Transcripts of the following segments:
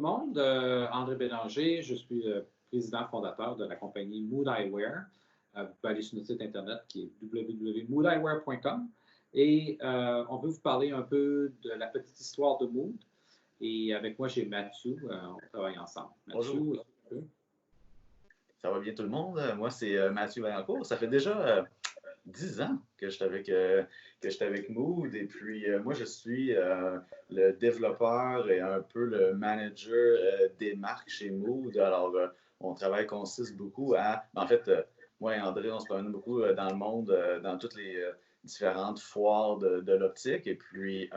monde. André Bélanger, je suis le président fondateur de la compagnie Mood Eyewear. Vous pouvez aller sur notre site internet qui est www.moodeyewear.com et on veut vous parler un peu de la petite histoire de Mood. Et avec moi, j'ai Mathieu. On travaille ensemble. Bonjour. Mathieu, Ça va bien tout le monde? Moi, c'est Mathieu Vaillancourt. Ça fait déjà 10 ans que je suis avec Mood. Et puis, moi, je suis le développeur et un peu le manager des marques chez Mood. Alors, mon travail consiste beaucoup à... En fait, moi et André, on se promène beaucoup dans le monde, dans toutes les différentes foires de l'optique. Et puis,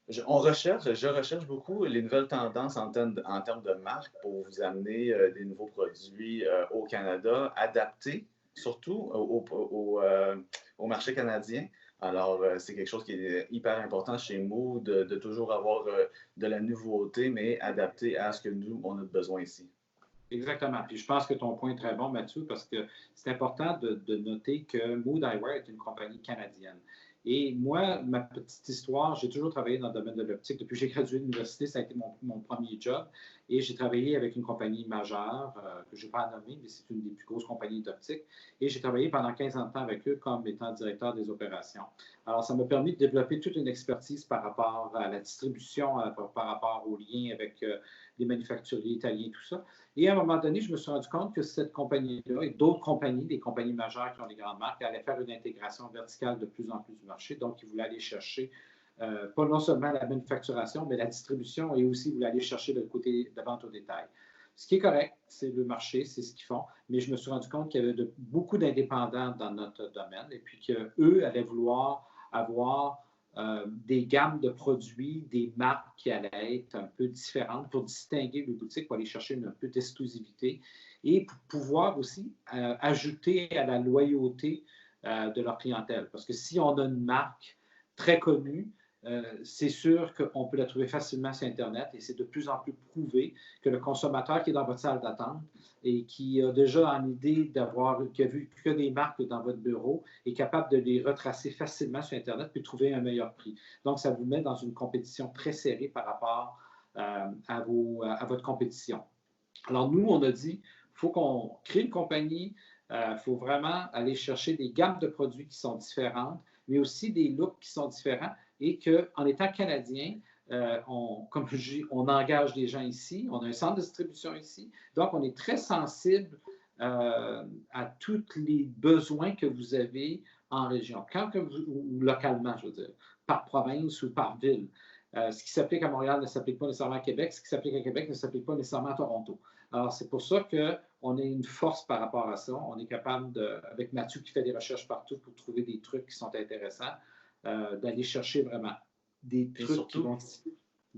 je recherche beaucoup les nouvelles tendances en termes de marque pour vous amener des nouveaux produits au Canada, adaptés surtout au marché canadien. Alors, c'est quelque chose qui est hyper important chez nous de toujours avoir de la nouveauté, mais adapté à ce que nous, on a besoin ici. exactement. Puis je pense que ton point est très bon, Mathieu, parce que c'est important de noter que Mood Eyewear est une compagnie canadienne. Et moi, ma petite histoire, j'ai toujours travaillé dans le domaine de l'optique. Depuis que j'ai gradué de l'université, ça a été mon premier job. Et j'ai travaillé avec une compagnie majeure, que je n'ai pas nommée, mais c'est une des plus grosses compagnies d'optique. Et j'ai travaillé pendant 15 ans de temps avec eux comme étant directeur des opérations. Alors, ça m'a permis de développer toute une expertise par rapport à la distribution, par rapport aux liens avec les manufacturiers italiens, tout ça. Et à un moment donné, je me suis rendu compte que cette compagnie-là et d'autres compagnies, des compagnies majeures qui ont des grandes marques, allaient faire une intégration verticale de plus en plus du marché. Donc, ils voulaient aller chercher pas non seulement la manufacturation, mais la distribution et aussi ils voulaient aller chercher le côté de vente au détail. Ce qui est correct, c'est le marché, c'est ce qu'ils font, mais je me suis rendu compte qu'il y avait beaucoup d'indépendants dans notre domaine et puis qu'eux allaient vouloir avoir des gammes de produits, des marques qui allaient être un peu différentes pour distinguer les boutiques, pour aller chercher un peu d'exclusivité et pour pouvoir aussi ajouter à la loyauté de leur clientèle. Parce que si on a une marque très connue, c'est sûr qu'on peut la trouver facilement sur Internet et c'est de plus en plus prouvé que le consommateur qui est dans votre salle d'attente et qui a déjà une idée qui a vu que des marques dans votre bureau est capable de les retracer facilement sur Internet puis trouver un meilleur prix. Donc, ça vous met dans une compétition très serrée par rapport à votre compétition. Alors, nous, on a dit, il faut qu'on crée une compagnie, il faut vraiment aller chercher des gammes de produits qui sont différentes, mais aussi des looks qui sont différents et qu'en étant Canadien, comme je dis, on engage des gens ici, on a un centre de distribution ici, donc on est très sensible à tous les besoins que vous avez en région, ou localement, je veux dire, par province ou par ville. Ce qui s'applique à Montréal ne s'applique pas nécessairement à Québec, ce qui s'applique à Québec ne s'applique pas nécessairement à Toronto. Alors, c'est pour ça qu'on a une force par rapport à ça. On est capable, avec Mathieu qui fait des recherches partout pour trouver des trucs qui sont intéressants, d'aller chercher vraiment des trucs qui vont...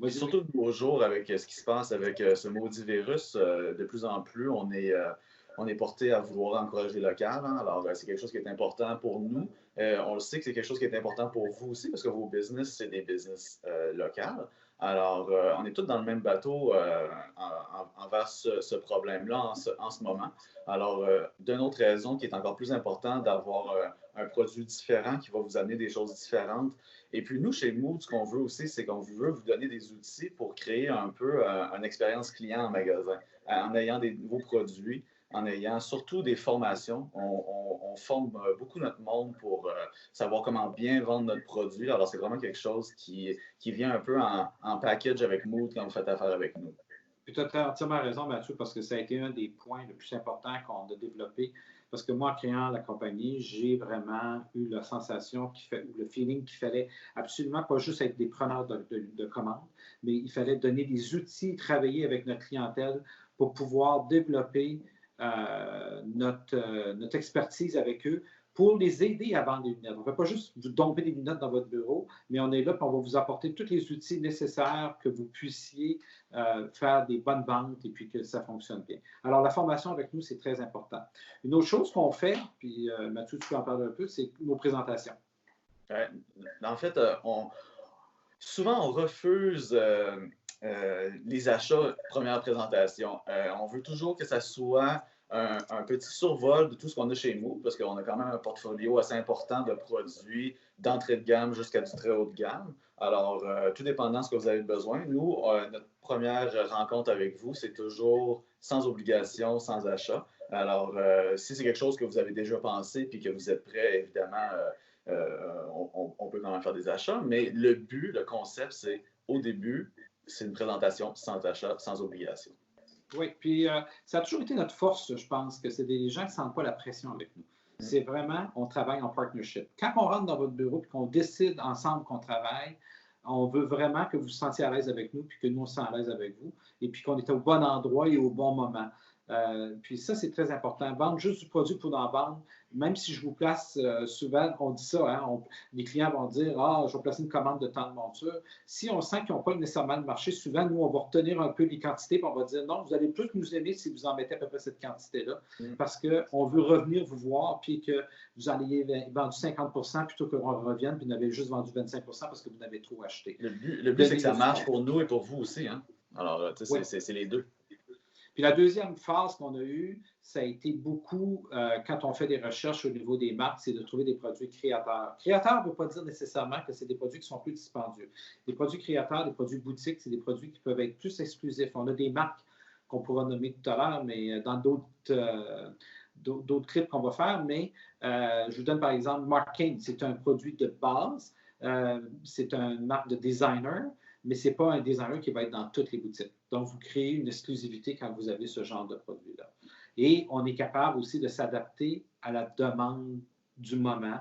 Et surtout de nos jours, avec ce qui se passe avec ce maudit virus, de plus en plus, on est porté à vouloir encourager le local. Hein. Alors, c'est quelque chose qui est important pour nous. On le sait que c'est quelque chose qui est important pour vous aussi, parce que vos business, c'est des business locales. Alors, on est tous dans le même bateau envers ce problème-là en ce moment. Alors, d'une autre raison qui est encore plus important d'avoir un produit différent qui va vous amener des choses différentes. Et puis, nous, chez Mood, ce qu'on veut aussi, c'est qu'on veut vous donner des outils pour créer un peu une expérience client en magasin, en ayant des nouveaux produits, en ayant surtout des formations. On forme beaucoup notre monde pour savoir comment bien vendre notre produit. Alors, c'est vraiment quelque chose qui vient un peu en package avec Mood quand vous faites affaire avec nous. Puis tu as entièrement raison, Mathieu, parce que ça a été un des points les plus importants qu'on a développé. Parce que moi, en créant la compagnie, j'ai vraiment eu la sensation ou le feeling qu'il fallait absolument pas juste être des preneurs de commandes, mais il fallait donner des outils, travailler avec notre clientèle pour pouvoir développer notre expertise avec eux pour les aider à vendre des lunettes. On ne fait pas juste vous domper des lunettes dans votre bureau, mais on est là pour on va vous apporter tous les outils nécessaires que vous puissiez faire des bonnes ventes et puis que ça fonctionne bien. Alors, la formation avec nous, c'est très important. Une autre chose qu'on fait, puis Mathieu, tu peux en parler un peu, c'est nos présentations. En fait, souvent, on refuse les achats première présentation. On veut toujours que ça soit un petit survol de tout ce qu'on a chez nous, parce qu'on a quand même un portfolio assez important de produits d'entrée de gamme jusqu'à du très haut de gamme. Alors, tout dépendant de ce que vous avez besoin, nous, notre première rencontre avec vous, c'est toujours sans obligation, sans achat. Alors, si c'est quelque chose que vous avez déjà pensé puis que vous êtes prêt, évidemment, on peut quand même faire des achats, mais le but, le concept, c'est au début, c'est une présentation sans achat, sans obligation. Oui, puis ça a toujours été notre force, je pense, que c'est des gens qui ne sentent pas la pression avec nous. C'est vraiment, on travaille en partnership. Quand on rentre dans votre bureau et qu'on décide ensemble qu'on travaille, on veut vraiment que vous vous sentiez à l'aise avec nous, puis que nous, on se sent à l'aise avec vous, et puis qu'on est au bon endroit et au bon moment. Puis ça, c'est très important. Vendre juste du produit pour en vendre, même si je vous place souvent, on dit ça, hein, les clients vont dire « Ah, je vais placer une commande de tant de montures ». Si on sent qu'ils n'ont pas nécessairement le marché, souvent, nous, on va retenir un peu les quantités, puis on va dire « Non, vous allez plus nous aimer si vous en mettez à peu près cette quantité-là, parce qu'on veut revenir vous voir, puis que vous en ayez vendu 50 plutôt qu'on revienne, puis vous n'avez juste vendu 25 parce que vous n'avez trop acheté. » Le but c'est que ça marche pour nous et pour vous aussi. Hein? Alors, oui. c'est les deux. Puis la deuxième phase qu'on a eue, ça a été beaucoup, quand on fait des recherches au niveau des marques, c'est de trouver des produits créateurs. Créateurs ne veut pas dire nécessairement que c'est des produits qui sont plus dispendieux. Des produits créateurs, des produits boutiques, c'est des produits qui peuvent être plus exclusifs. On a des marques qu'on pourra nommer tout à l'heure, mais dans d'autres clips qu'on va faire. Mais je vous donne par exemple Mark Kane, c'est un produit de base. C'est une marque de designer, mais ce n'est pas un designer qui va être dans toutes les boutiques. Donc, vous créez une exclusivité quand vous avez ce genre de produit-là. Et on est capable aussi de s'adapter à la demande du moment.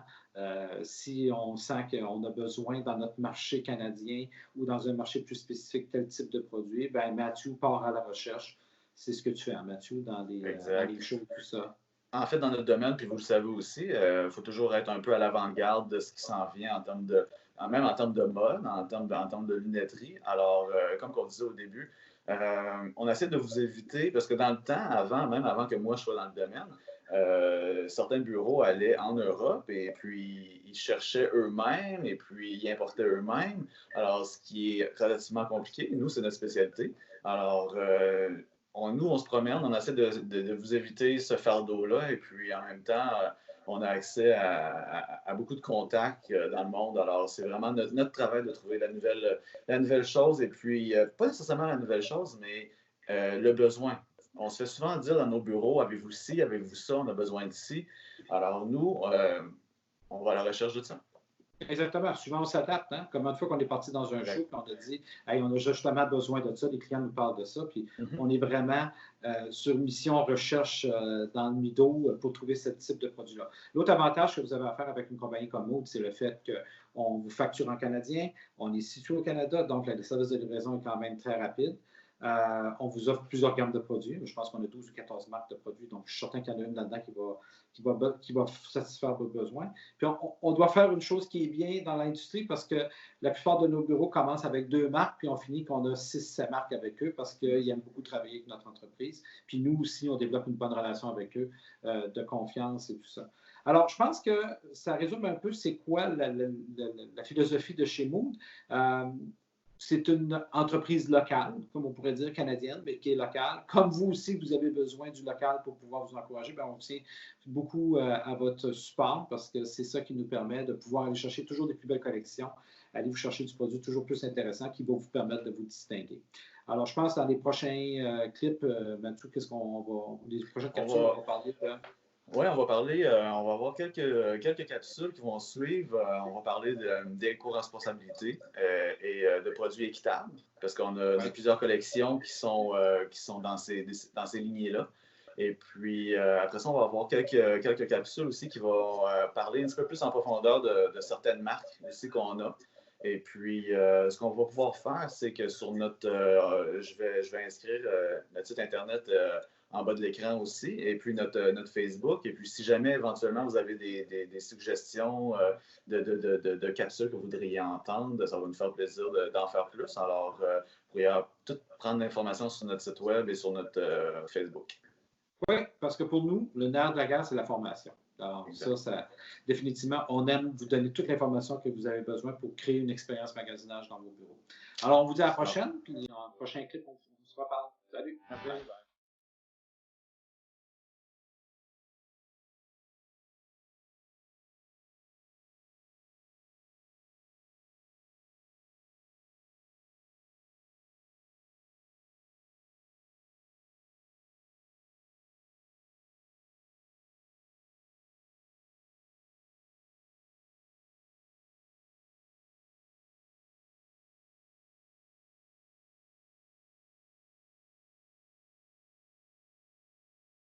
Si on sent qu'on a besoin dans notre marché canadien ou dans un marché plus spécifique tel type de produit, bien, Mathieu part à la recherche. C'est ce que tu fais, hein, Mathieu, dans les shows, tout ça. En fait, dans notre domaine, puis vous le savez aussi, il faut toujours être un peu à l'avant-garde de ce qui s'en vient en termes de, même en termes de mode, en termes de lunetterie. Alors, comme on disait au début, on essaie de vous éviter, parce que dans le temps, même avant que moi je sois dans le domaine, certains bureaux allaient en Europe et puis ils cherchaient eux-mêmes et puis ils importaient eux-mêmes. Alors, ce qui est relativement compliqué, nous, c'est notre spécialité. Alors, nous, on se promène, on essaie de vous éviter ce fardeau-là et puis en même temps, on a accès à beaucoup de contacts dans le monde. Alors, c'est vraiment notre travail de trouver la nouvelle chose et puis, pas nécessairement la nouvelle chose, mais le besoin. On se fait souvent dire dans nos bureaux, avez-vous ci, avez-vous ça, on a besoin de ci. Alors, nous, on va à la recherche de ça. Exactement. Souvent, on s'adapte. Hein? Comme une fois qu'on est parti dans un show, puis on a dit hey, on a justement besoin de ça, les clients nous parlent de ça, puis on est vraiment sur mission recherche dans le middle pour trouver ce type de produit-là. L'autre avantage que vous avez à faire avec une compagnie comme Mode, c'est le fait qu'on vous facture en canadien, on est situé au Canada, donc le service de livraison est quand même très rapide. On vous offre plusieurs gammes de produits. Je pense qu'on a 12 ou 14 marques de produits, donc je suis certain qu'il y en a une là-dedans qui va satisfaire vos besoins. Puis on doit faire une chose qui est bien dans l'industrie parce que la plupart de nos bureaux commencent avec 2 marques, puis on finit qu'on a 6-7 marques avec eux parce qu'ils aiment beaucoup travailler avec notre entreprise. Puis nous aussi, on développe une bonne relation avec eux, de confiance et tout ça. Alors, je pense que ça résume un peu c'est quoi la philosophie de chez Mood. C'est une entreprise locale, comme on pourrait dire canadienne, mais qui est locale. Comme vous aussi, vous avez besoin du local pour pouvoir vous encourager, bien, on tient beaucoup à votre support parce que c'est ça qui nous permet de pouvoir aller chercher toujours des plus belles collections, aller vous chercher du produit toujours plus intéressant qui va vous permettre de vous distinguer. Alors, je pense dans les prochains clips, Mathieu, qu'est-ce qu'on va. Les prochaines capsules, on va parler de. Oui, on va parler, on va avoir quelques capsules qui vont suivre. On va parler d'éco-responsabilité et de produits équitables, parce qu'on a plusieurs collections qui sont dans ces lignées-là. Et puis, après ça, on va avoir quelques capsules aussi qui vont parler un petit peu plus en profondeur de certaines marques aussi qu'on a. Et puis, ce qu'on va pouvoir faire, c'est que sur notre... je vais inscrire notre site Internet en bas de l'écran aussi, et puis notre Facebook. Et puis, si jamais éventuellement vous avez des suggestions de capsules que vous voudriez entendre, ça va nous faire plaisir d'en faire plus. Alors, vous pourriez tout prendre l'information sur notre site web et sur notre Facebook. Oui, parce que pour nous, le nerf de la guerre, c'est la formation. Alors, ça, définitivement, on aime vous donner toute l'information que vous avez besoin pour créer une expérience magasinage dans vos bureaux. Alors, on vous dit à la prochaine, puis dans le prochain clip, on se reparle. Salut!